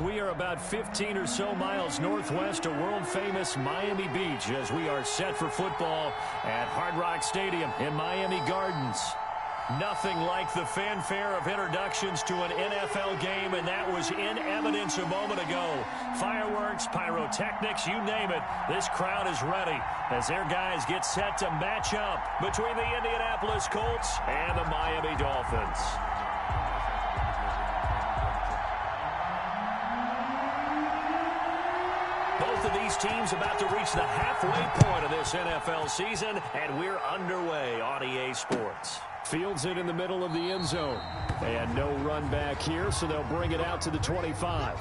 We are about 15 or so miles northwest of world-famous Miami Beach as we are set for football at Hard Rock Stadium in Miami Gardens. Nothing like the fanfare of introductions to an NFL game, and that was in evidence a moment ago. Fireworks, pyrotechnics, you name it. This crowd is ready as their guys get set to match up between the Indianapolis Colts and the Miami Dolphins. Both of these teams about to reach the halfway point of this NFL season, and we're underway on EA Sports. Fields it in the middle of the end zone. And no run back here, so they'll bring it out to the 25.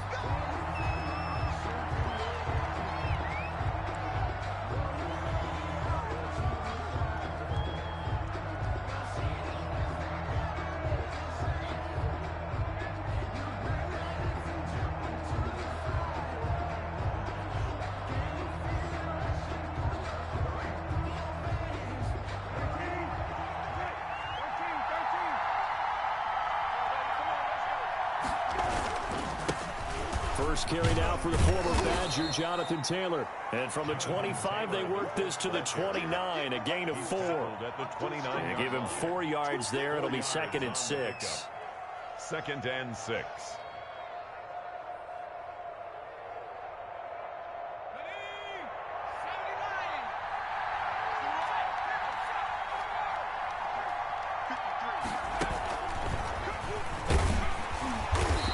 First carry now for the former Badger, Jonathan Taylor. And from the 25, they work this to the 29, a gain of 4. At the 29. And give him 4 yards there. It'll be 2nd and 6. 2nd and 6.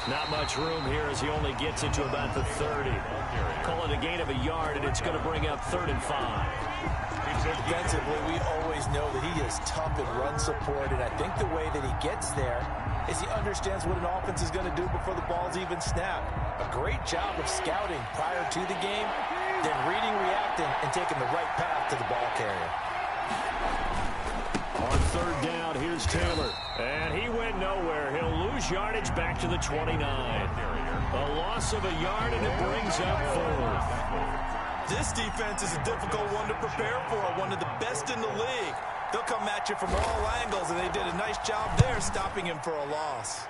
Not much room here as he only gets it to about the 30. Call it a gain of a yard, and it's going to bring up 3rd and 5. Defensively, we always know that he is tough in run support, and I think the way that he gets there is he understands what an offense is going to do before the ball's even snapped. A great job of scouting prior to the game, then reading, reacting, and taking the right path to the ball carrier. On 3rd down, here's Taylor. And he went nowhere. He'll lose yardage back to the 29. A loss of a yard, and it brings up 4th. This defense is a difficult one to prepare for, one of the best in the league. They'll come at you from all angles, and they did a nice job there stopping him for a loss.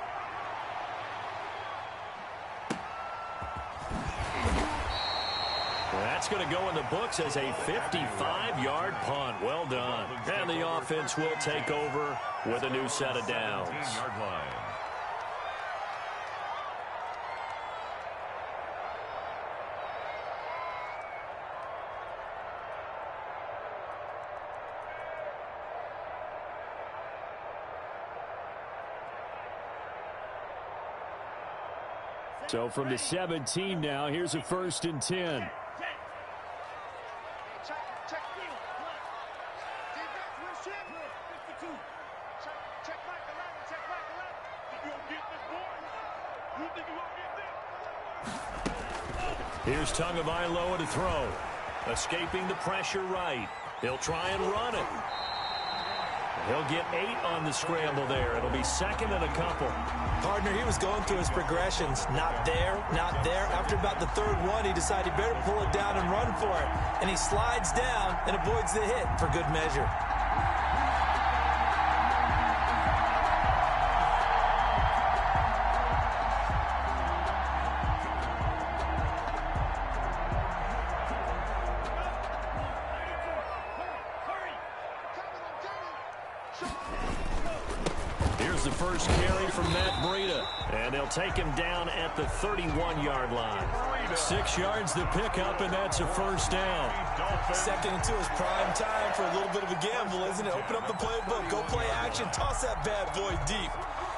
That's going to go in the books as a 55-yard punt. Well done. And the offense will take over with a new set of downs. 15-yard line. So from the 17 now, here's a 1st and 10. Here's Tagovailoa to throw. Escaping the pressure right. He'll try and run it. He'll get 8 on the scramble there. It'll be 2nd and a couple. Partner, he was going through his progressions. Not there, not there. After about the 3rd one, he decided he better pull it down and run for it. And he slides down and avoids the hit for good measure. Here's the first carry from Matt Breida. And they'll take him down at the 31-yard line. 6 yards to pick up, and that's a 1st down. 2nd and 2 is prime time for a little bit of a gamble, isn't it? Open up the playbook, go play action, toss that bad boy deep.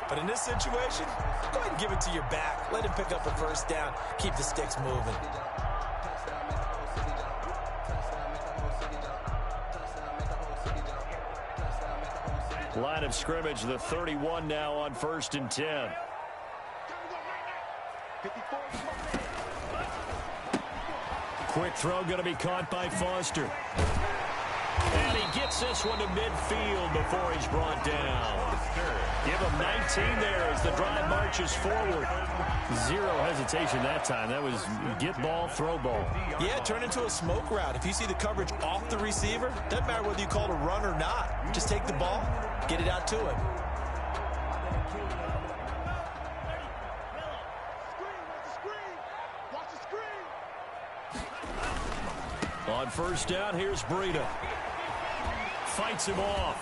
But in this situation, go ahead and give it to your back. Let him pick up a 1st down. Keep the sticks moving. Line of scrimmage, the 31 now on 1st and 10. Quick throw going to be caught by Foster. And he gets this one to midfield before he's brought down. Give him 19 there as the drive marches forward. 0 hesitation that time. That was get ball, throw ball. Yeah, turn into a smoke route. If you see the coverage off the receiver, doesn't matter whether you call it a run or not. Just take the ball, get it out to him. On first down, here's Breida. Fights him off.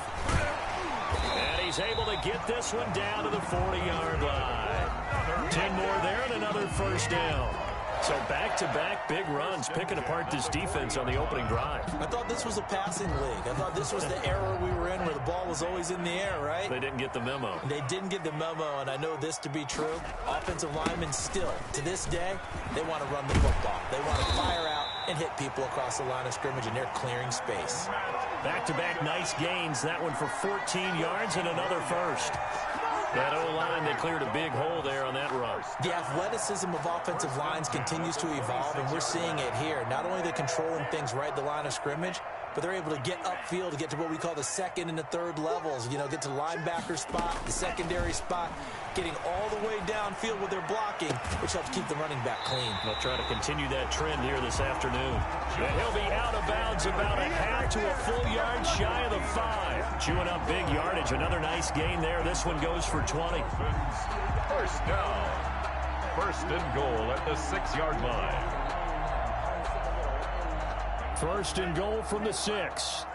And he's able to get this one down to the 40-yard line. 10 more there and another first down. So back-to-back big runs, picking apart this defense on the opening drive. I thought this was a passing league. I thought this was the era we were in where the ball was always in the air, right? They didn't get the memo. They didn't get the memo, and I know this to be true. Offensive linemen still, to this day, they want to run the football. They want to fire out and hit people across the line of scrimmage, and they're clearing space. Back-to-back nice gains. That one for 14 yards and another first. That O-line, they cleared a big hole there on that run. The athleticism of offensive lines continues to evolve, and we're seeing it here. Not only they're controlling things right at the line of scrimmage, but they're able to get upfield to get to what we call the second and the third levels. You know, get to linebacker spot, the secondary spot, getting all the way downfield with their blocking, which helps keep the running back clean. They'll try to continue that trend here this afternoon. And he'll be out of bounds about a half to a full yard shy of the 5. Chewing up big yardage. Another nice gain there. This one goes for 20. First down. First and goal at the 6-yard line. First and goal from the 6.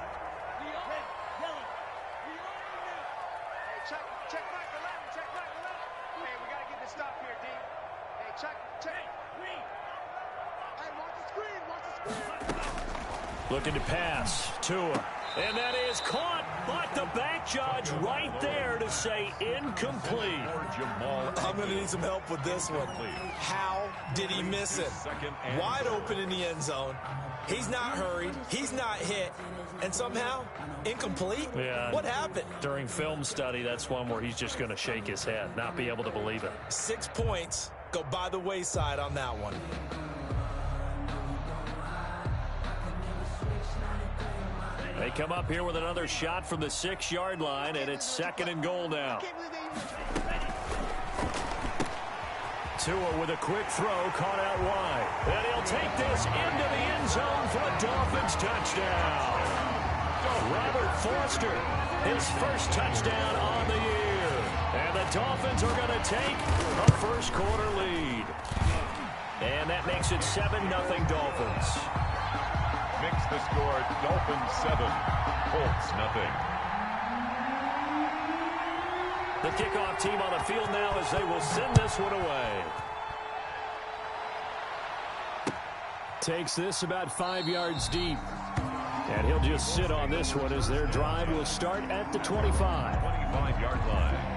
Looking to pass. Tua. And that is caught, but the back judge right there to say incomplete. I'm going to need some help with this one. How did he miss it? Wide open in the end zone. He's not hurried. He's not hit. And somehow, incomplete? Yeah. What happened? During film study, that's one where he's just going to shake his head, not be able to believe it. 6 points go by the wayside on that one. They come up here with another shot from the 6-yard line, and it's second and goal now. Tua with a quick throw, caught out wide. And he'll take this into the end zone for a Dolphins touchdown. Robert Foster, his first touchdown on the year. And the Dolphins are going to take a first-quarter lead. And that makes it 7-0 Dolphins. Makes the score Dolphins 7, Colts nothing. The kickoff team on the field now as they will send this one away. Takes this about 5 yards deep. And he'll just sit on this one as their drive will start at the 25. 25-yard line.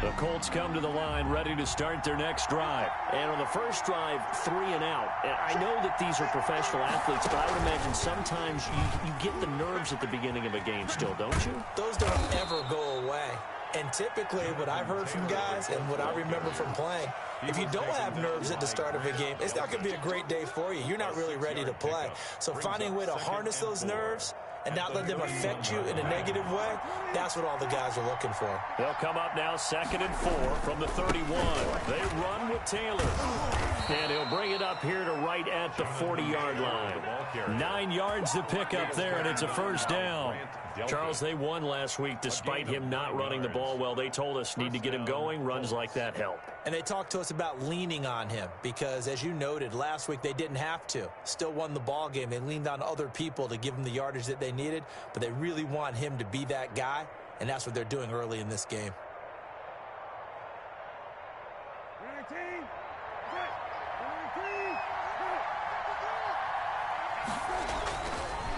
The Colts come to the line ready to start their next drive. And on the first drive, 3 and out. And I know that these are professional athletes, but I would imagine sometimes you get the nerves at the beginning of a game still, don't you? Those don't ever go away. And typically what I've heard from guys and what I remember from playing, if you don't have nerves at the start of a game, it's not going to be a great day for you. You're not really ready to play. So finding a way to harness those nerves and not let them affect you in a negative way, that's what all the guys are looking for. They'll come up now 2nd and 4 from the 31. They run with Taylor. And he'll bring it up here to right at the 40-yard line. 9 yards to pick up there, and it's a first down. Charles, they won last week despite him not running the ball well. They told us need to get him going. Runs like that help. And they talked to us about leaning on him because, as you noted, last week they didn't have to. Still won the ball game. They leaned on other people to give them the yardage that they needed, but they really want him to be that guy, and that's what they're doing early in this game.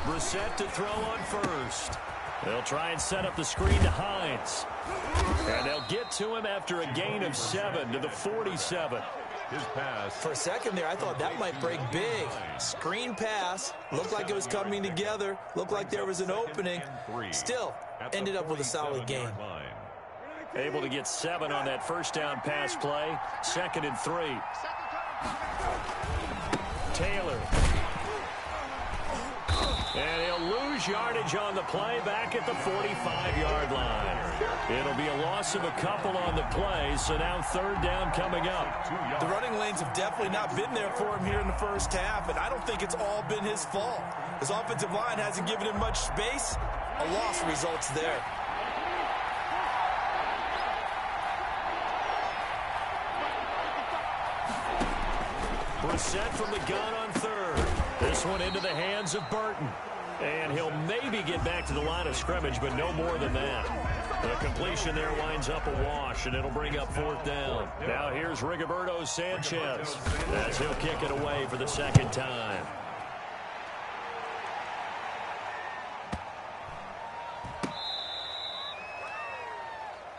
Brissett to throw on first. They'll try and set up the screen to Hines. And they'll get to him after a gain of 7 to the 47. His pass. For a second there, I thought that might break big. Screen pass. Looked like it was coming together. Looked like there was an opening. Still, ended up with a solid game. Able to get 7 on that first down pass play. 2nd and 3. Taylor. And he'll lose yardage on the play back at the 45-yard line. It'll be a loss of a couple on the play, so now 3rd down coming up. The running lanes have definitely not been there for him here in the first half, and I don't think it's all been his fault. His offensive line hasn't given him much space. A loss results there. Brissett from the gun on third. This one into the hands of Burton. And he'll maybe get back to the line of scrimmage, but no more than that. The completion there winds up a wash, and it'll bring up fourth down. Now here's Rigoberto Sanchez as he'll kick it away for the second time.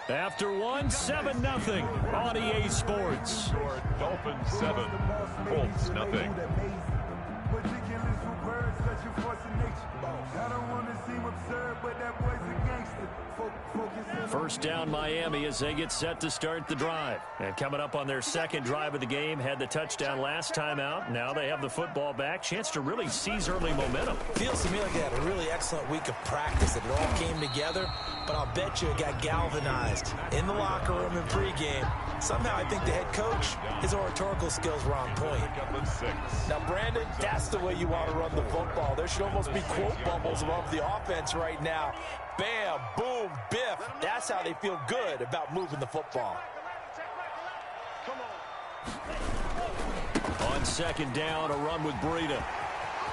After one, 7-0 on EA Sports. Dolphins 7, Colts nothing. First down Miami as they get set to start the drive. And coming up on their second drive of the game, had the touchdown last time out. Now they have the football back. Chance to really seize early momentum. Feels to me like they had a really excellent week of practice, that it all came together. But I'll bet you it got galvanized in the locker room in pregame. Somehow I think the head coach, his oratorical skills were on point. Now, Brandon, that's the way you want to run the football. There should almost be quote bubbles above the offense right now. Bam, boom, biff. That's how they feel good about moving the football. On second down, a run with Breida.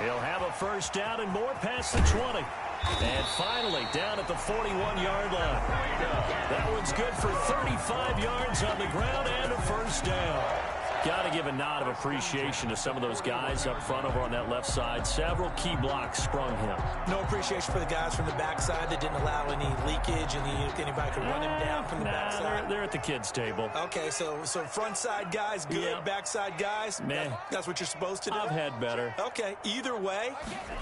He'll have a first down and more past the 20. And finally, down at the 41-yard line. That one's good for 35 yards on the ground and a first down. Got to give a nod of appreciation to some of those guys up front over on that left side. Several key blocks sprung him. No appreciation for the guys from the backside that didn't allow any leakage and anybody could run him down from the backside. They're at the kids' table. Okay, so front side guys good, yeah. Backside guys, man, that's what you're supposed to do? I've had better. Okay, either way,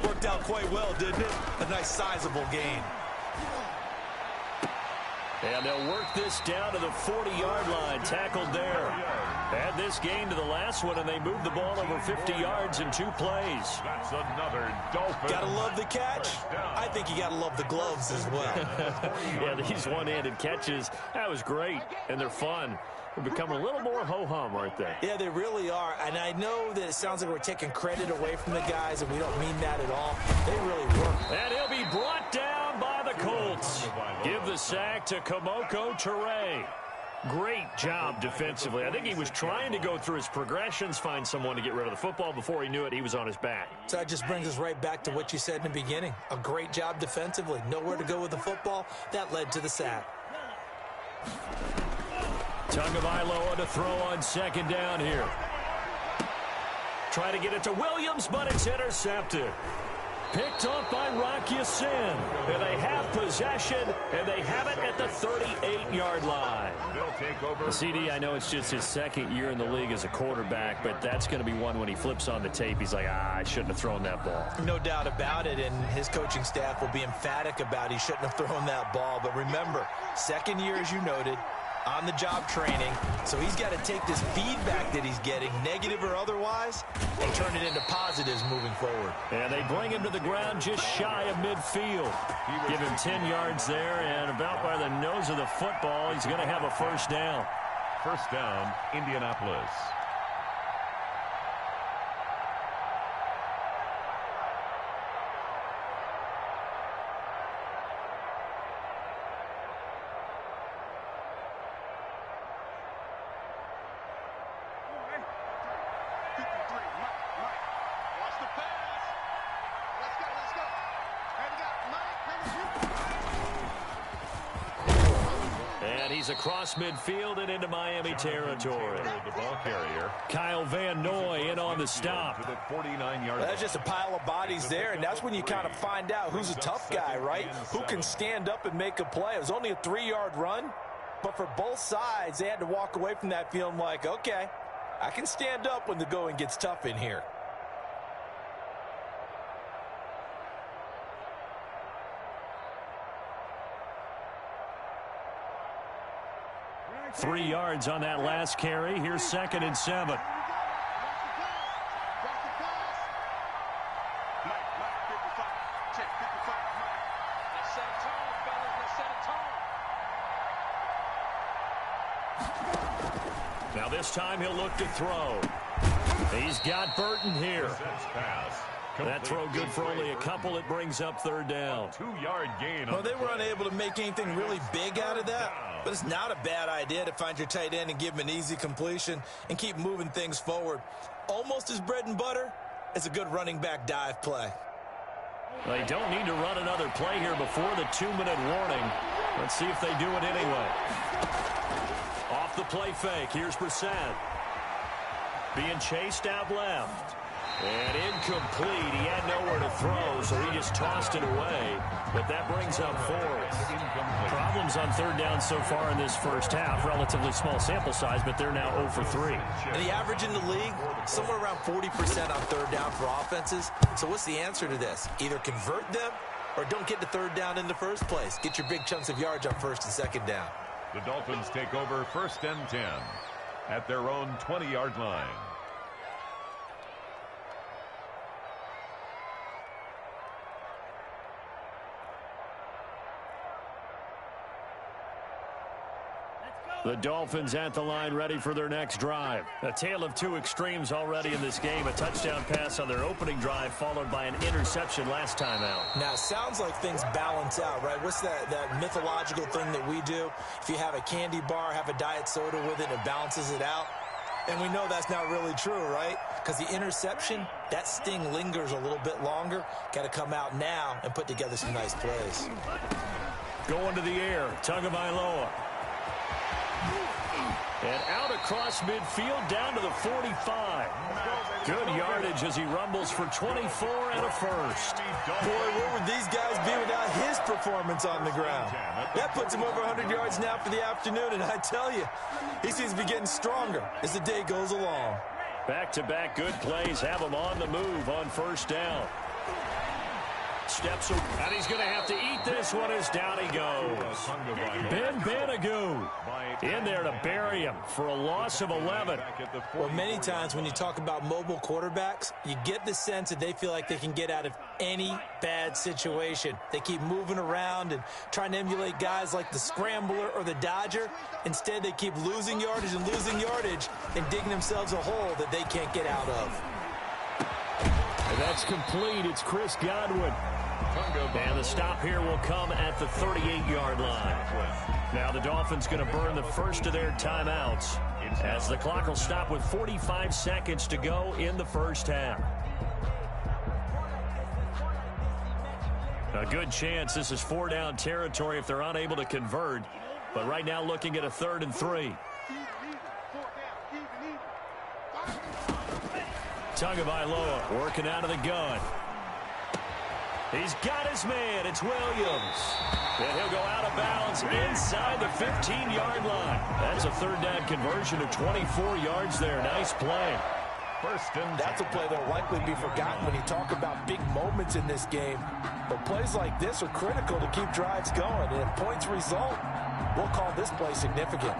worked out quite well, didn't it? A nice sizable gain. And they'll work this down to the 40-yard line, tackled there. Add this gain to the last one, and they moved the ball over 50 yards in 2 plays. That's another Dolphin. Gotta love the catch. I think you gotta love the gloves as well. Yeah, these one-handed catches, that was great, and they're fun. They've become a little more ho-hum, aren't they? Yeah, they really are. And I know that it sounds like we're taking credit away from the guys, and we don't mean that at all. They really work. And he'll be brought down by the Colts. Give the sack to Komoko Toure. Great job defensively. I think he was trying to go through his progressions, find someone to get rid of the football. Before he knew it, he was on his back. So that just brings us right back to what you said in the beginning. A great job defensively. Nowhere to go with the football. That led to the sack. Tagovailoa to throw on second down here. Try to get it to Williams, but it's intercepted. Picked off by Rock Ya-Sin. And they have possession, and they have it at the 38-yard line. CD, I know it's just his second year in the league as a quarterback, but that's going to be one when he flips on the tape. He's like, I shouldn't have thrown that ball. No doubt about it, and his coaching staff will be emphatic about he shouldn't have thrown that ball. But remember, second year, as you noted, on-the-job training, so he's got to take this feedback that he's getting, negative or otherwise, and turn it into positives moving forward. And they bring him to the ground just shy of midfield. Give him 10 yards there, and about by the nose of the football, he's going to have a first down. First down, Indianapolis. He's across midfield and into Miami territory. The ball carrier, Kyle Van Noy in on the stop. To the 49-yard line. That's just a pile of bodies there, and that's when you kind of find out who's a tough guy, right? Who can stand up and make a play. It was only a 3-yard run, but for both sides, they had to walk away from that feeling like, okay, I can stand up when the going gets tough in here. Three yards on that last carry. Here's 2nd and 7. Now this time he'll look to throw. He's got Burton here. That throw good for only a couple. It brings up 3rd down. 2-yard gain. Well, they were unable to make anything really big out of that. But it's not a bad idea to find your tight end and give him an easy completion and keep moving things forward. Almost as bread and butter as a good running back dive play. They don't need to run another play here before the 2-minute warning. Let's see if they do it anyway. Off the play fake. Here's Brissett. Being chased out left. And incomplete. He had nowhere to throw, so he just tossed it away. But that brings up fourth. Problems on third down so far in this first half. Relatively small sample size, but they're now 0 for 3. And the average in the league, somewhere around 40% on third down for offenses. So what's the answer to this? Either convert them or don't get to third down in the first place. Get your big chunks of yards on first and second down. The Dolphins take over 1st and 10 at their own 20-yard line. The Dolphins at the line, ready for their next drive. A tale of two extremes already in this game. A touchdown pass on their opening drive, followed by an interception last time out. Now, it sounds like things balance out, right? What's that mythological thing that we do? If you have a candy bar, have a diet soda with it, it balances it out. And we know that's not really true, right? Because the interception, that sting lingers a little bit longer. Got to come out now and put together some nice plays. Going to the air, Tagovailoa. And out across midfield, down to the 45. Good yardage as he rumbles for 24 and a first. Boy, where would these guys be without his performance on the ground? That puts him over 100 yards now for the afternoon, and I tell you, he seems to be getting stronger as the day goes along. Back-to-back good plays have him on the move on first down. Steps, and he's going to have to eat this one as down he goes. Ben Banagoo in there to bury him for a loss of 11. Well, many times when you talk about mobile quarterbacks, you get the sense that they feel like they can get out of any bad situation. They keep moving around and trying to emulate guys like the Scrambler or the Dodger. Instead, they keep losing yardage and digging themselves a hole that they can't get out of. And that's complete. It's Chris Godwin. And the stop here will come at the 38-yard line. Now the Dolphins going to burn the first of their timeouts as the clock will stop with 45 seconds to go in the first half. A good chance this is 4-down territory if they're unable to convert. But right now looking at a 3rd and 3. Tagovailoa working out of the gun. He's got his man. It's Williams. And he'll go out of bounds inside the 15-yard line. That's a 3rd down conversion of 24 yards there. Nice play. That's a play that will likely be forgotten when you talk about big moments in this game. But plays like this are critical to keep drives going. And if points result, we'll call this play significant.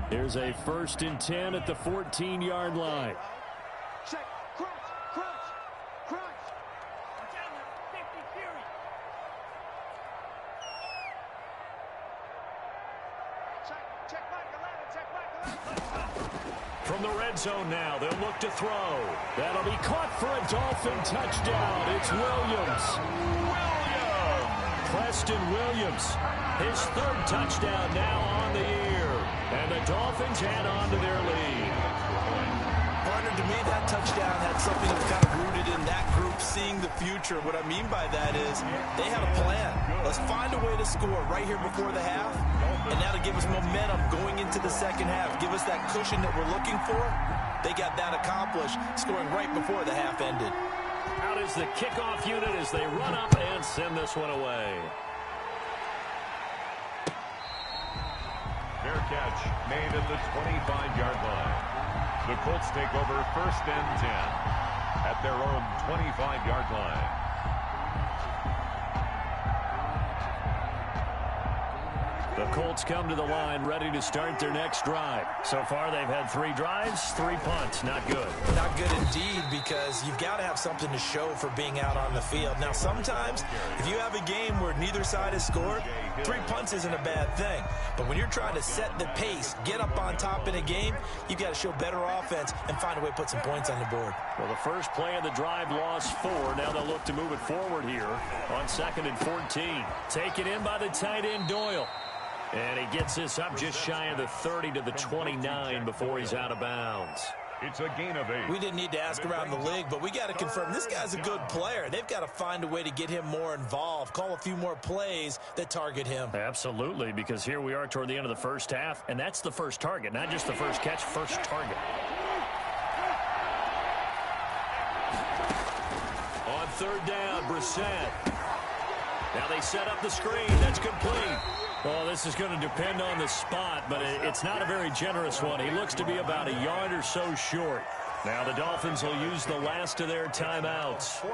Here's a 1st and 10 at the 14-yard line. Check, crunch. Check Michael. From the red zone now, they'll look to throw. That'll be caught for a Dolphin touchdown. It's Williams. Preston Williams, his 3rd touchdown now on the year. And the Dolphins head on to their lead. Partner, to me, that touchdown had something that was kind of rooted in that group seeing the future. What I mean by that is they had a plan. Let's find a way to score right here before the half. And now to give us momentum going into the second half. Give us that cushion that we're looking for. They got that accomplished, scoring right before the half ended. Out is the kickoff unit as they run up and send this one away. Fair catch made at the 25-yard line. The Colts take over 1st and 10 at their own 25-yard line. The Colts come to the line ready to start their next drive. So far, they've had 3 drives, 3 punts. Not good. Not good indeed, because you've got to have something to show for being out on the field. Now, sometimes, if you have a game where neither side has scored, 3 punts isn't a bad thing. But when you're trying to set the pace, get up on top in a game, you've got to show better offense and find a way to put some points on the board. Well, the first play of the drive lost 4. Now they'll look to move it forward here on 2nd and 14. Taken in by the tight end, Doyle. And he gets this up just shy of the 30 to the 29 before he's out of bounds. It's a gain of 8. We didn't need to ask around the league, but we got to confirm this guy's a good player. They've got to find a way to get him more involved, call a few more plays that target him. Absolutely, because here we are toward the end of the first half, and that's the first target, not just the first catch, first target. On 3rd down, Brissett. Now they set up the screen. That's complete. Well, this is going to depend on the spot, but it's not a very generous one. He looks to be about a yard or so short. Now the Dolphins will use the last of their timeouts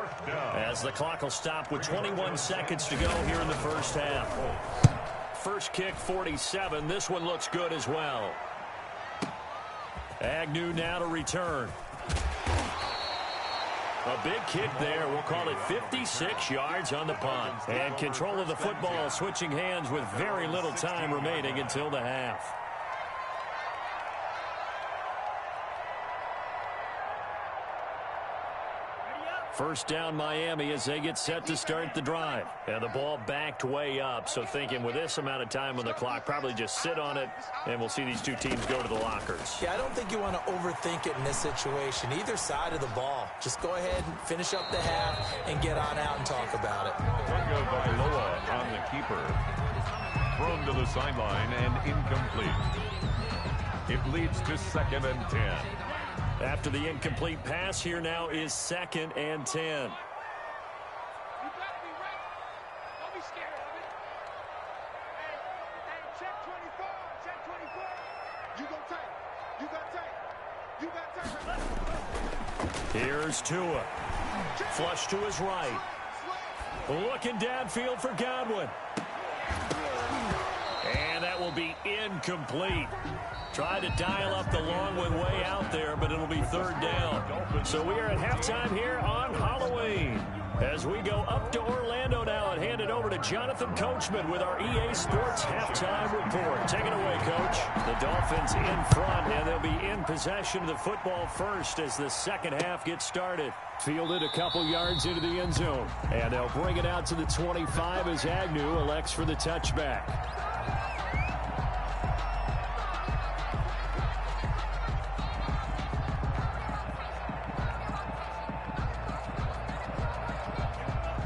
as the clock will stop with 21 seconds to go here in the first half. First kick, 47. This one looks good as well. Agnew now to return. A big kick there. We'll call it 56 yards on the punt. And control of the football switching hands with very little time remaining until the half. First down Miami as they get set to start the drive. And the ball backed way up. So thinking with this amount of time on the clock, probably just sit on it, and we'll see these two teams go to the lockers. Yeah, I don't think you want to overthink it in this situation. Either side of the ball. Just go ahead and finish up the half and get on out and talk about it. Tunga Vailoa on the keeper. Thrown to the sideline and incomplete. It leads to 2nd and 10. After the incomplete pass, here now is 2nd and 10. You gotta be ready. Don't be scared of it. Hey, check 24. Check 24. You go tight. You got tight. You got tight. Here's Tua. Flush to his right. Looking downfield for Godwin. And that will be incomplete. Tried to dial up the long one way out there, but it'll be 3rd down. So we are at halftime here on Halloween. As we go up to Orlando now and hand it over to Jonathan Coachman with our EA Sports Halftime Report. Take it away, Coach. The Dolphins in front, and they'll be in possession of the football first as the second half gets started. Fielded a couple yards into the end zone. And they'll bring it out to the 25 as Agnew elects for the touchback.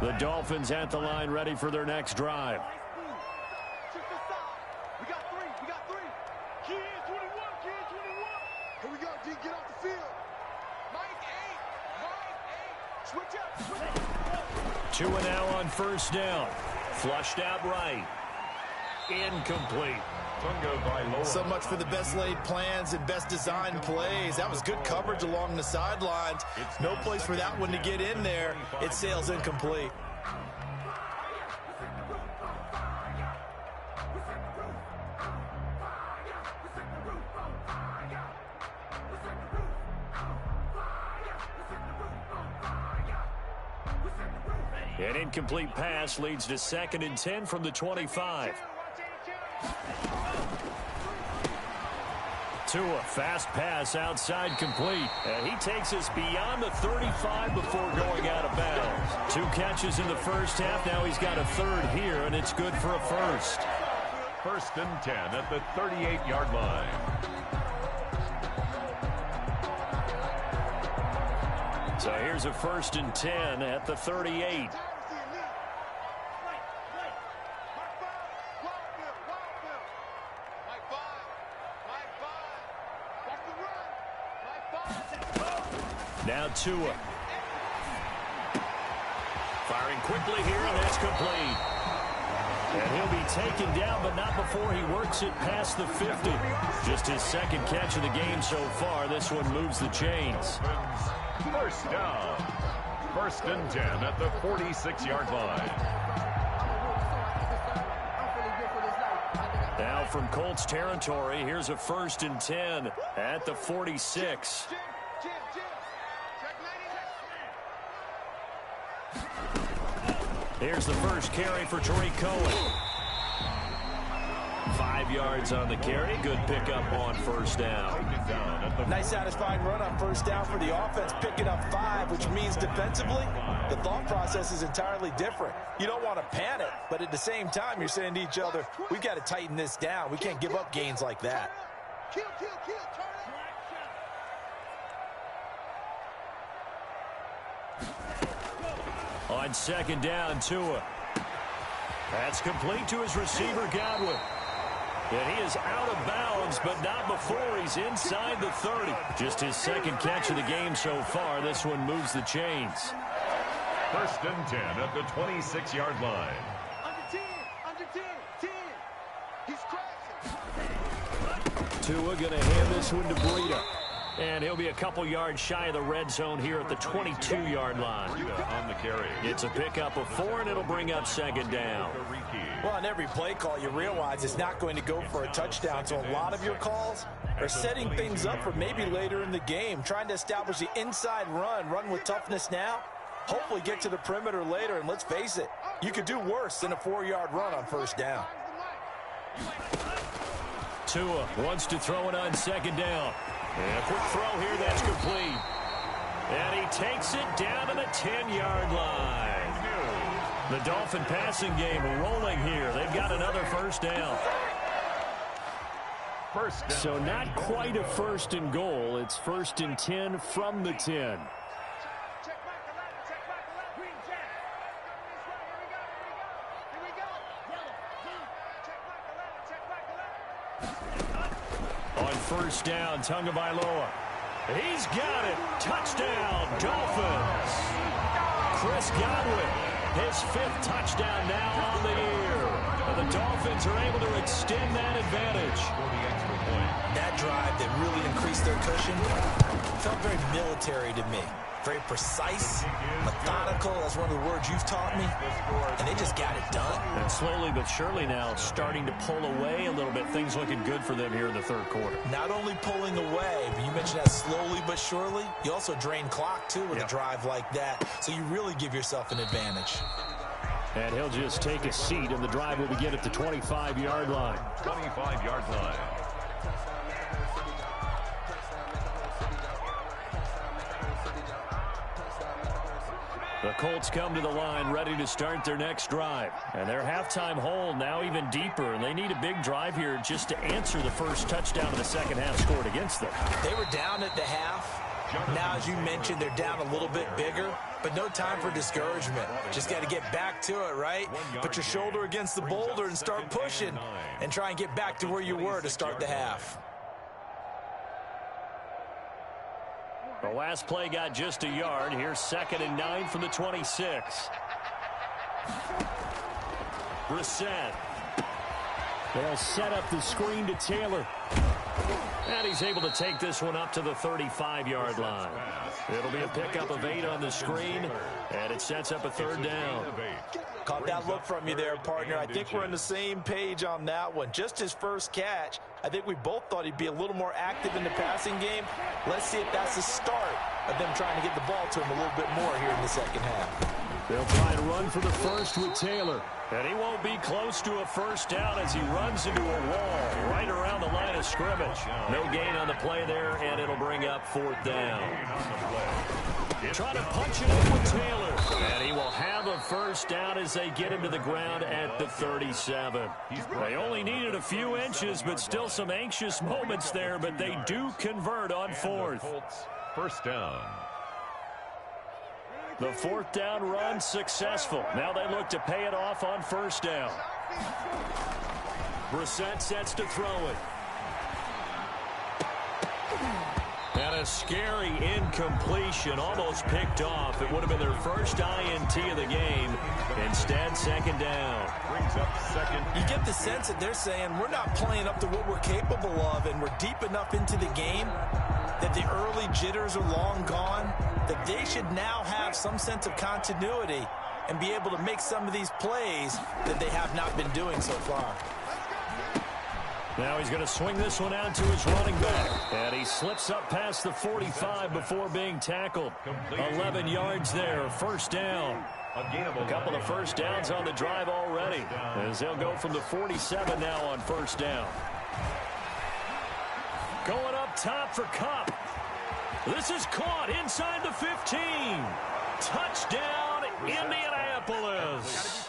The Dolphins at the line ready for their next drive. Check this out. We got 3. We got 3. Key in 21. Key in 21. Here we go, D. Get off the field. Mike 8. Switch up. Switch up. 2 now on 1st down. Flushed out right. Incomplete. So much for the best laid plans and best designed plays. That was good coverage along the sidelines. No place for that one to get in there. It sails incomplete. An incomplete pass leads to 2nd and 10 from the 25. Tua, fast pass outside complete. And he takes us beyond the 35 before going out of bounds. 2 catches in the first half. Now he's got a 3rd here, and it's good for a first. 1st and 10 at the 38-yard line. So here's a 1st and 10 at the 38. Now Tua. Firing quickly here, and that's complete. And he'll be taken down, but not before he works it past the 50. Just his 2nd catch of the game so far. This one moves the chains. First down. 1st and 10 at the 46-yard line. from Colts territory. Here's a 1st and 10 at the 46. Here's the first carry for Tariq Cohen. 5 yards on the carry. Good pickup on 1st down. Nice satisfying run on 1st down for the offense, picking up 5, which means defensively, the thought process is entirely different. You don't want to panic, but at the same time, you're saying to each other, we've got to tighten this down. We can't give up gains like that. Kill, kill, kill, turn it. On 2nd down, Tua. That's complete to his receiver, Godwin. And he is out of bounds, but not before he's inside the 30. Just his 2nd catch of the game so far. This one moves the chains. 1st and 10 at the 26-yard line. Under 10, under 10, 10. He's crashing. Tua going to hand this one to Breida. And he'll be a couple yards shy of the red zone here at the 22-yard line. On the carry. It's a pickup of 4, and it'll bring up 2nd down. Well, on every play call, you realize it's not going to go for a touchdown, so a lot of your calls are setting things up for maybe later in the game, trying to establish the inside run with toughness now, hopefully get to the perimeter later, and let's face it, you could do worse than a 4-yard run on 1st down. Tua wants to throw it on 2nd down. And a quick throw here, that's complete. And he takes it down to the 10-yard line. The Dolphin passing game rolling here. They've got another 1st down. So not quite a 1st and goal. It's 1st and 10 from the 10. Check back 11, check back 11. Green check. Here we go. Check back 11, check back 11. On 1st down, Tagovailoa. He's got it. Touchdown, Dolphins. Chris Godwin, his 5th touchdown now on the year. And the Dolphins are able to extend that advantage. That drive that really increased their cushion felt very military to me. Very precise, methodical, that's one of the words you've taught me, and they just got it done. And slowly but surely now starting to pull away a little bit. Things looking good for them here in the 3rd quarter. Not only pulling away, but you mentioned that slowly but surely. You also drain clock, too, with a drive like that, so you really give yourself an advantage. And he'll just take a seat, and the drive will begin at the 25-yard line. 25-yard line. The Colts come to the line ready to start their next drive. And their halftime hole now even deeper. And they need a big drive here just to answer the first touchdown of the 2nd half scored against them. They were down at the half. Now, as you mentioned, they're down a little bit bigger. But no time for discouragement. Just got to get back to it, right? Put your shoulder against the boulder and start pushing. And try and get back to where you were to start the half. The last play got just a yard. Here's 2nd and 9 from the 26. Brissett. They'll set up the screen to Taylor. And he's able to take this one up to the 35-yard line. It'll be a pickup of 8 on the screen, and it sets up a 3rd down. Caught that look from you there, partner. I think we're on the same page on that one. Just his first catch. I think we both thought he'd be a little more active in the passing game. Let's see if that's the start of them trying to get the ball to him a little bit more here in the 2nd half. They'll try to run for the first with Taylor. And he won't be close to a 1st down as he runs into a wall right around the line of scrimmage. No gain on the play there, and it'll bring up 4th down. Trying to punch it in with Taylor. And he will have a 1st down as they get him to the ground at the 37. They only needed a few inches, but still some anxious moments there, but they do convert on 4th. 1st down. The 4th down run successful. Now they look to pay it off on 1st down. Brissett sets to throw it. And a scary incompletion, almost picked off. It would have been their first INT of the game. Instead, 2nd down. Brings up 2nd. You get the sense that they're saying we're not playing up to what we're capable of, and we're deep enough into the game that the early jitters are long gone, that they should now have some sense of continuity and be able to make some of these plays that they have not been doing so far. Now he's going to swing this one out to his running back. And he slips up past the 45 before being tackled. 11 yards there, first down. A couple of first downs on the drive already, as they'll go from the 47 now on first down. Going up top for Kupp. This is caught inside the 15. Touchdown, Indianapolis.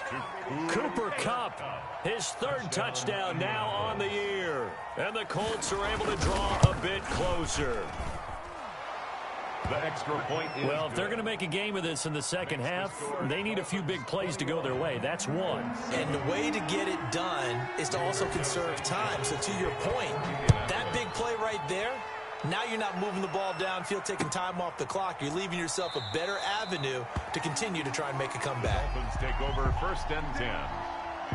Cooper Kupp, his third touchdown now on the year. And the Colts are able to draw a bit closer. The extra point is well, if they're going to make a game of this in the second half, they need a few big plays to go their way. That's one. And the way to get it done is to also conserve time. So to your point, that big play right there, now you're not moving the ball downfield, taking time off the clock. You're leaving yourself a better avenue to continue to try and make a comeback. Dolphins take over first and 10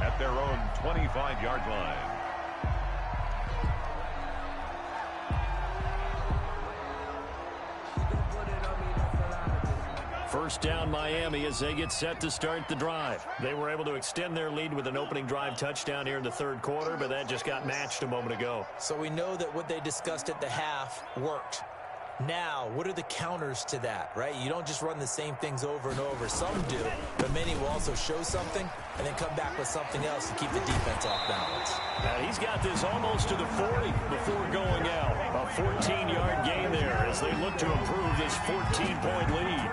at their own 25-yard line. First down Miami as they get set to start the drive. They were able to extend their lead with an opening drive touchdown here in the third quarter, but that just got matched a moment ago. So we know that what they discussed at the half worked. Now, what are the counters to that, right? You don't just run the same things over and over. Some do, but many will also show something and then come back with something else to keep the defense off balance. Now he's got this almost to the 40 before going out. A 14-yard gain there as they look to improve this 14-point lead.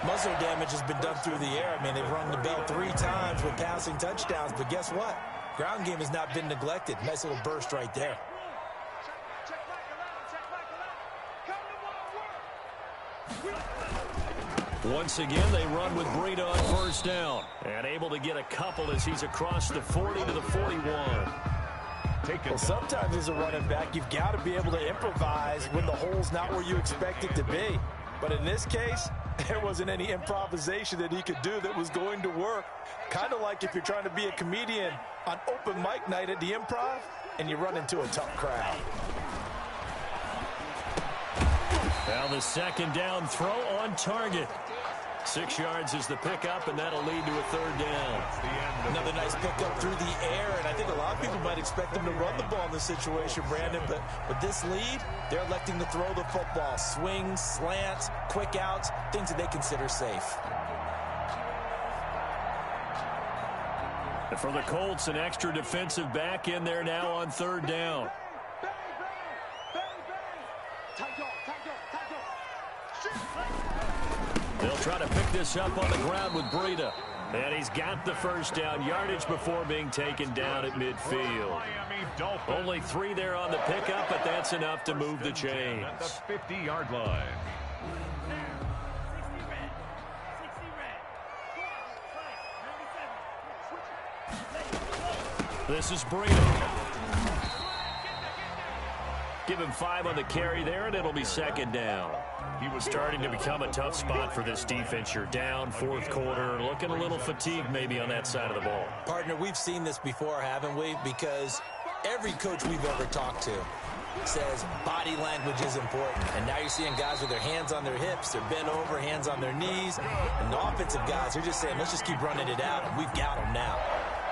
Muzzle damage has been done through the air. I mean, they've rung the bell 3 times with passing touchdowns, but guess what? Ground game has not been neglected. Nice little burst right there. Once again, they run with Breida on first down. And able to get a couple as he's across the 40 to the 41. Well, sometimes as a running back, you've got to be able to improvise when the hole's not where you expect it to be. But in this case, there wasn't any improvisation that he could do that was going to work. Kind of like if you're trying to be a comedian on open mic night at the Improv and you run into a tough crowd. Now the second down throw on target. 6 yards is the pickup, and that'll lead to a third down. Another nice pickup through the air, and I think a lot of people might expect them to run the ball in this situation, Brandon, but with this lead, they're electing to throw the football. Swings, slants, quick outs, things that they consider safe. And for the Colts, an extra defensive back in there now on third down. They'll try to pick this up on the ground with Breida. And he's got the first down yardage before being taken down at midfield. Only 3 there on the pickup, but that's enough to move the chains. At the 50-yard line. This is Breida. Give him 5 on the carry there, and it'll be second down. He was starting to become a tough spot for this defense. You're down fourth quarter, looking a little fatigued maybe on that side of the ball. Partner, we've seen this before, haven't we? Because every coach we've ever talked to says body language is important. And now you're seeing guys with their hands on their hips, they're bent over, hands on their knees. And the offensive guys are just saying, let's just keep running it out, and we've got them now.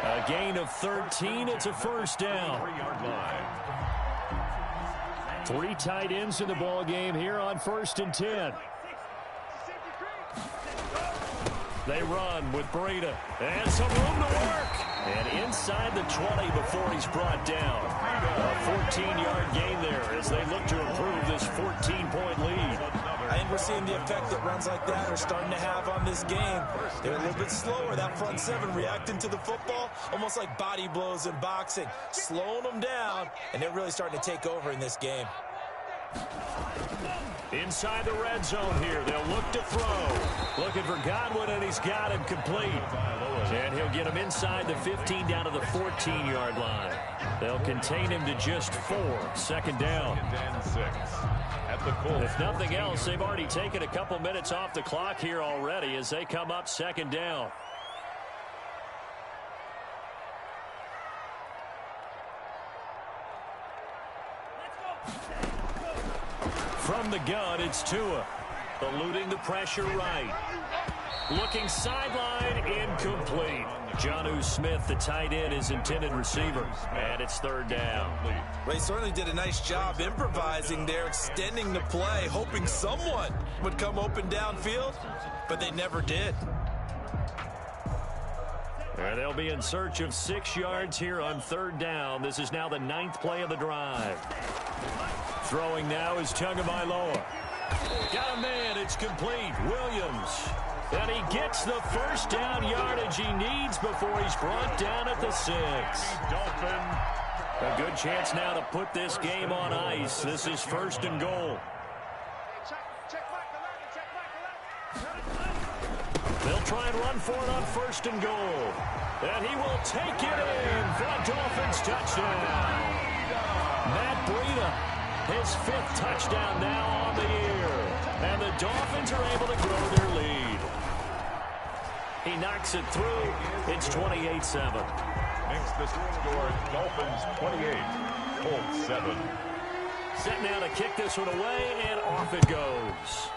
A gain of 13, it's a first down. 3-yard line. 3 tight ends in the ball game here on first and 10. They run with Breida. And some room to work. And inside the 20 before he's brought down. A 14-yard gain there as they look to improve this 14-point lead. I think we're seeing the effect that runs like that are starting to have on this game. They're a little bit slower. That front 7 reacting to the football, almost like body blows in boxing, slowing them down, and they're really starting to take over in this game. Inside the red zone here, they'll look to throw. Looking for Godwin, and he's got him complete. And he'll get him inside the 15 down to the 14-yard line. They'll contain him to just 4. Second down. And 6. At the Colts. If nothing else, they've already taken a couple minutes off the clock here already as they come up second down. From the gun, it's Tua. Eluding the pressure right. Looking sideline, incomplete. Jonnu Smith, the tight end, is intended receiver. And it's third down. Well, he certainly did a nice job improvising there, extending the play, hoping someone would come open downfield, but they never did. And they'll be in search of 6 yards here on third down. This is now the 9th play of the drive. Throwing now is Tagovailoa. Got a man. It's complete. Williams. And he gets the first down yardage he needs before he's brought down at the 6. A good chance now to put this game on ice. This is first and goal. They'll try and run for it on first and goal. And he will take it in for a Dolphins touchdown. Matt Breida, his 5th touchdown now on the year. And the Dolphins are able to grow their lead. He knocks it through. It's 28-7. Makes the score Dolphins 28, Colts 7. Set now to kick this one away, and off it goes.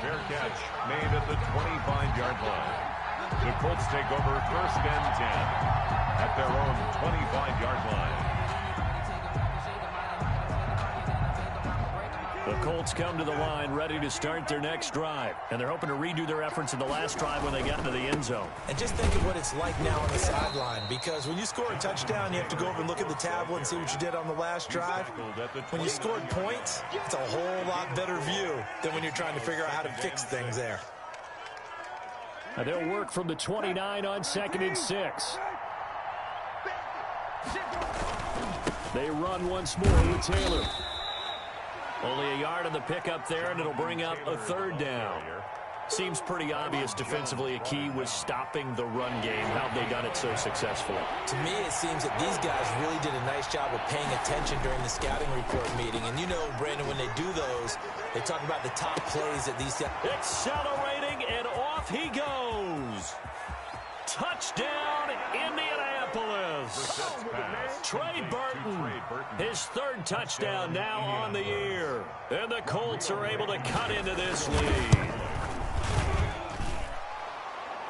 Fair catch made at the 25-yard line. The Colts take over first and 10 at their own 25-yard line. The Colts come to the line ready to start their next drive. And they're hoping to redo their efforts in the last drive when they got into the end zone. And just think of what it's like now on the sideline, because when you score a touchdown, you have to go over and look at the tablet and see what you did on the last drive. When you scored points, it's a whole lot better view than when you're trying to figure out how to fix things there. And they'll work from the 29 on 2nd and 6. They run once more with Taylor. Only a yard on the pickup there, and it'll bring up a third down. Seems pretty obvious defensively a key was stopping the run game. How have they done it so successfully? To me, it seems that these guys really did a nice job of paying attention during the scouting report meeting. And you know, Brandon, when they do those, they talk about the top plays that these guys... Accelerating, and off he goes. Touchdown, Indianapolis. Trey Burton, his 3rd touchdown now on the year. And the Colts are able to cut into this lead.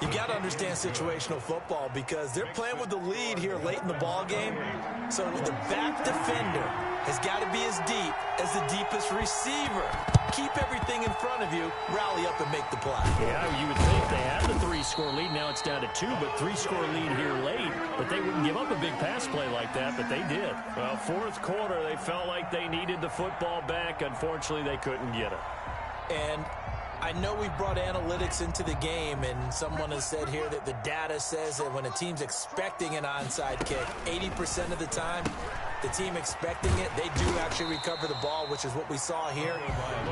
You got to understand situational football because they're playing with the lead here late in the ball game. So the back defender has got to be as deep as the deepest receiver. Keep everything in front of you, rally up and make the play. Yeah, you would think they had the 3-score lead. Now it's down to 2, but 3-score lead here late. But they wouldn't give up a big pass play like that, but they did. Well, 4th quarter, they felt like they needed the football back. Unfortunately, they couldn't get it. And I know we brought analytics into the game, and someone has said here that the data says that when a team's expecting an onside kick, 80% of the time, the team expecting it, they do actually recover the ball, which is what we saw here.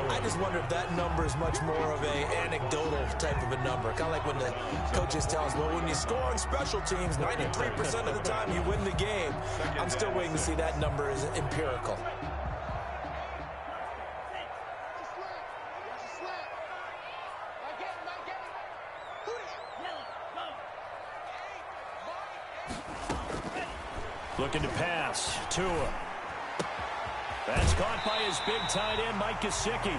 I just wonder if that number is much more of a anecdotal type of a number. Kind of like when the coaches tell us, well, when you score on special teams, 93% of the time you win the game. I'm still waiting to see that number is empirical. Looking to pass. Tua. That's caught by his big tight end, Mike Gesicki.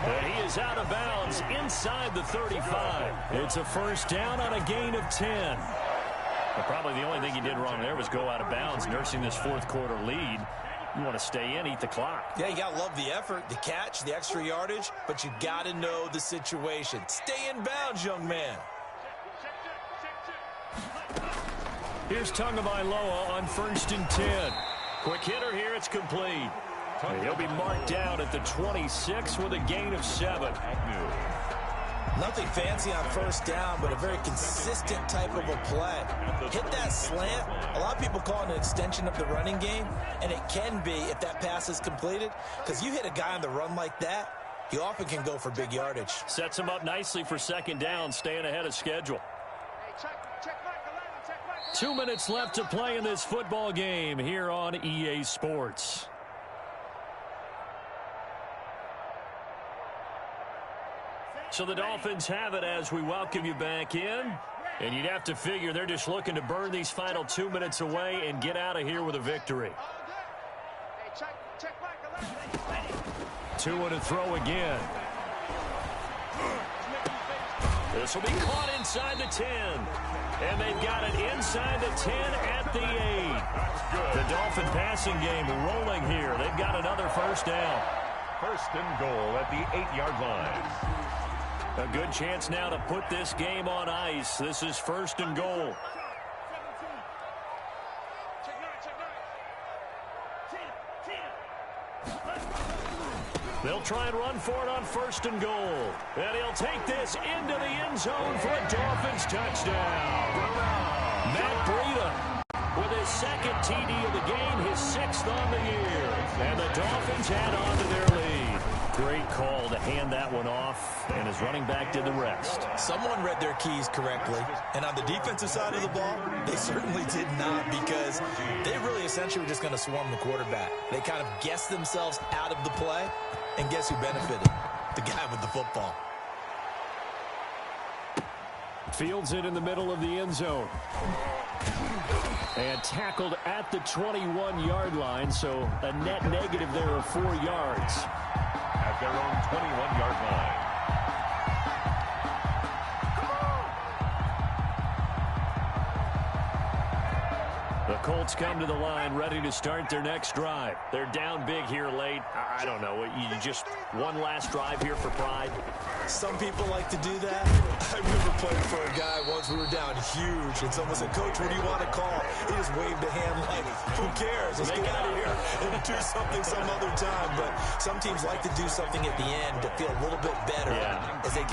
And he is out of bounds inside the 35. It's a first down on a gain of 10. But probably the only thing he did wrong there was go out of bounds, nursing this 4th quarter lead. You want to stay in, eat the clock. Yeah, you got to love the effort, the catch, the extra yardage, but you got to know the situation. Stay in bounds, young man. Here's Tagovailoa on 1st and 10. Quick hitter here, it's complete. And he'll be marked down at the 26 with a gain of 7. Nothing fancy on first down, but a very consistent type of a play. Hit that slant. A lot of people call it an extension of the running game, and it can be if that pass is completed, because you hit a guy on the run like that, he often can go for big yardage. Sets him up nicely for 2nd down, staying ahead of schedule. 2 minutes left to play in this football game here on EA Sports. So the Dolphins have it as we welcome you back in. And you'd have to figure they're just looking to burn these final 2 minutes away and get out of here with a victory. Tua to throw again. This will be caught inside the 10. And they've got it inside the 10 at the 8. The Dolphin passing game rolling here. They've got another first down. First and goal at the 8-yard line. A good chance now to put this game on ice. This is first and goal. They'll try and run for it on first and goal. And he'll take this into the end zone for a Dolphins touchdown. Matt Breida with his second TD of the game, his 6th on the year. And the Dolphins add on to their lead. Great call to hand that one off, and his running back did the rest. Someone read their keys correctly, and on the defensive side of the ball, they certainly did not, because they really essentially were just going to swarm the quarterback. They kind of guessed themselves out of the play, and guess who benefited? The guy with the football. Fields it in the middle of the end zone. And tackled at the 21-yard line, so a net negative there of 4 yards. At their own 21-yard line. The Colts come to the line ready to start their next drive. They're down big here late. I don't know. You just one last drive here for pride. Some people like to do that. I remember playing for a guy once. We were down huge, and someone said, "Coach, what do you want to call?" He just waved a hand like, "Who cares? Let's get out of here and do something some other time." But some teams like to do something at the end to feel a little bit better as they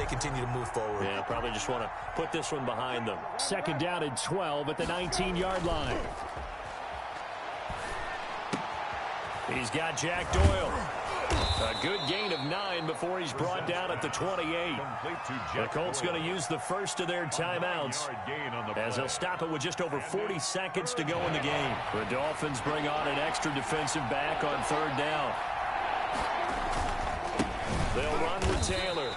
continue to move forward. Yeah, probably just want to put this one behind them. Second down and 12 at the 19-yard line. He's got Jack Doyle. A good gain of 9 before he's brought down at the 28. The Colts going to use the first of their timeouts as they'll stop it with just over 40 seconds to go in the game. The Dolphins bring on an extra defensive back on third down. They'll run with Taylor.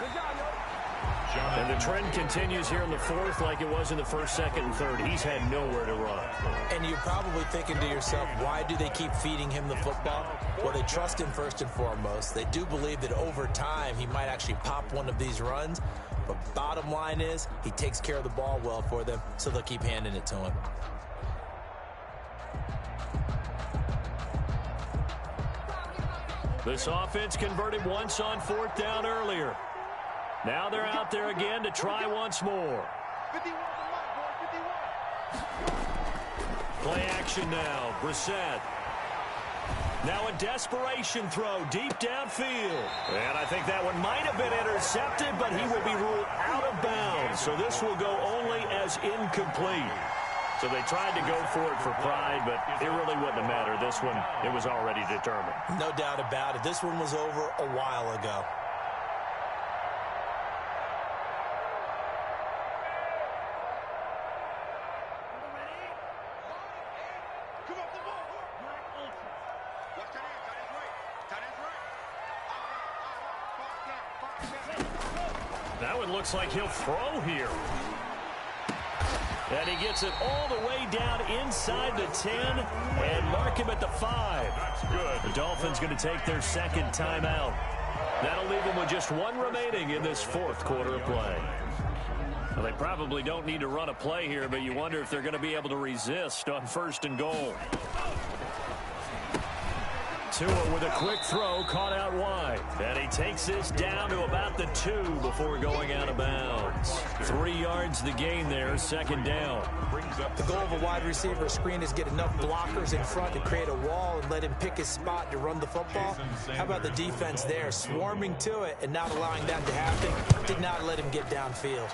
And the trend continues here in the fourth like it was in the first, second, and third. He's had nowhere to run. And you're probably thinking to yourself, why do they keep feeding him the football? Well, they trust him first and foremost. They do believe that over time he might actually pop one of these runs. But bottom line is he takes care of the ball well for them, so they'll keep handing it to him. This offense converted once on fourth down earlier. Now they're out there again to try once more. 51 Play action now. Brissett. Now a desperation throw deep downfield. And I think that one might have been intercepted, but he will be ruled out of bounds. So this will go only as incomplete. So they tried to go for it for pride, but it really wouldn't have mattered. This one, it was already determined. No doubt about it. This one was over a while ago. That one looks like he'll throw here. And he gets it all the way down inside the 10 and mark him at the 5. That's good. The Dolphins going to take their second timeout. That'll leave them with just one remaining in this fourth quarter of play. Well, they probably don't need to run a play here, but you wonder if they're going to be able to resist on first and goal. Tua with a quick throw, caught out wide. And he takes this down to about the 2 before going out of bounds. 3 yards the gain there, second down. The goal of a wide receiver screen is get enough blockers in front to create a wall and let him pick his spot to run the football. How about the defense there, swarming to it and not allowing that to happen? Did not let him get downfield.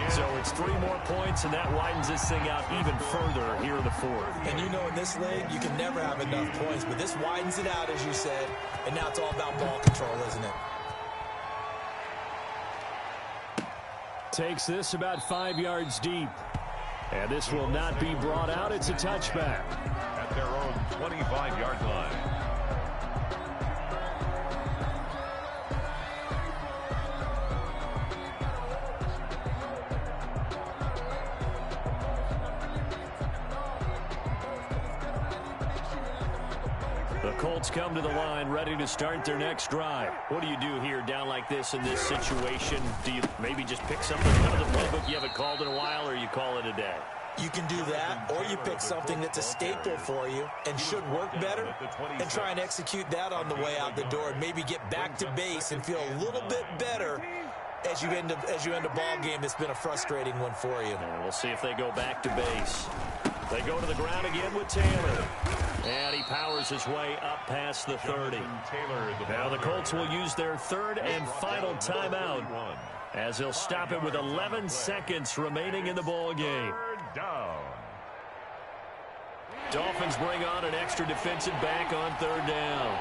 So it's 3 more points, and that widens this thing out even further here in the fourth. And you know in this league, you can never have enough points, but this widens it out, as you said, and now it's all about ball control, isn't it? Takes this about 5 yards deep. And this will not be brought out. It's a touchback. At their own 25-yard line. The Colts come to the line, ready to start their next drive. What do you do here down like this in this situation? Do you maybe just pick something out of the playbook you haven't called in a while, or you call it a day? You can do that, or you pick something that's a staple for you and should work better and try and execute that on the way out the door and maybe get back to base and feel a little bit better as you end a ball game that's been a frustrating one for you. And we'll see if they go back to base. They go to the ground again with Taylor. And he powers his way up past the 30. Now the Colts will use their third and final timeout as they'll stop it with 11 seconds remaining in the ball game. Dolphins bring on an extra defensive back on third down.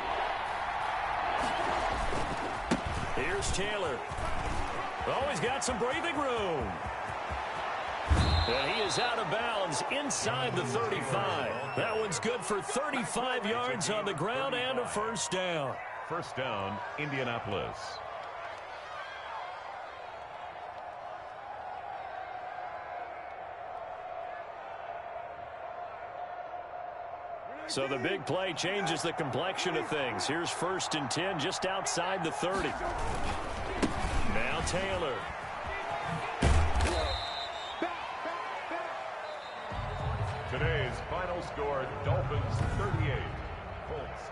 Here's Taylor. Oh, he's got some breathing room. And he is out of bounds inside the 35. That one's good for 35 yards on the ground and a first down. First down, Indianapolis. So the big play changes the complexion of things. Here's 1st and 10 just outside the 30. Now Taylor. Today's final score, Dolphins 38, Colts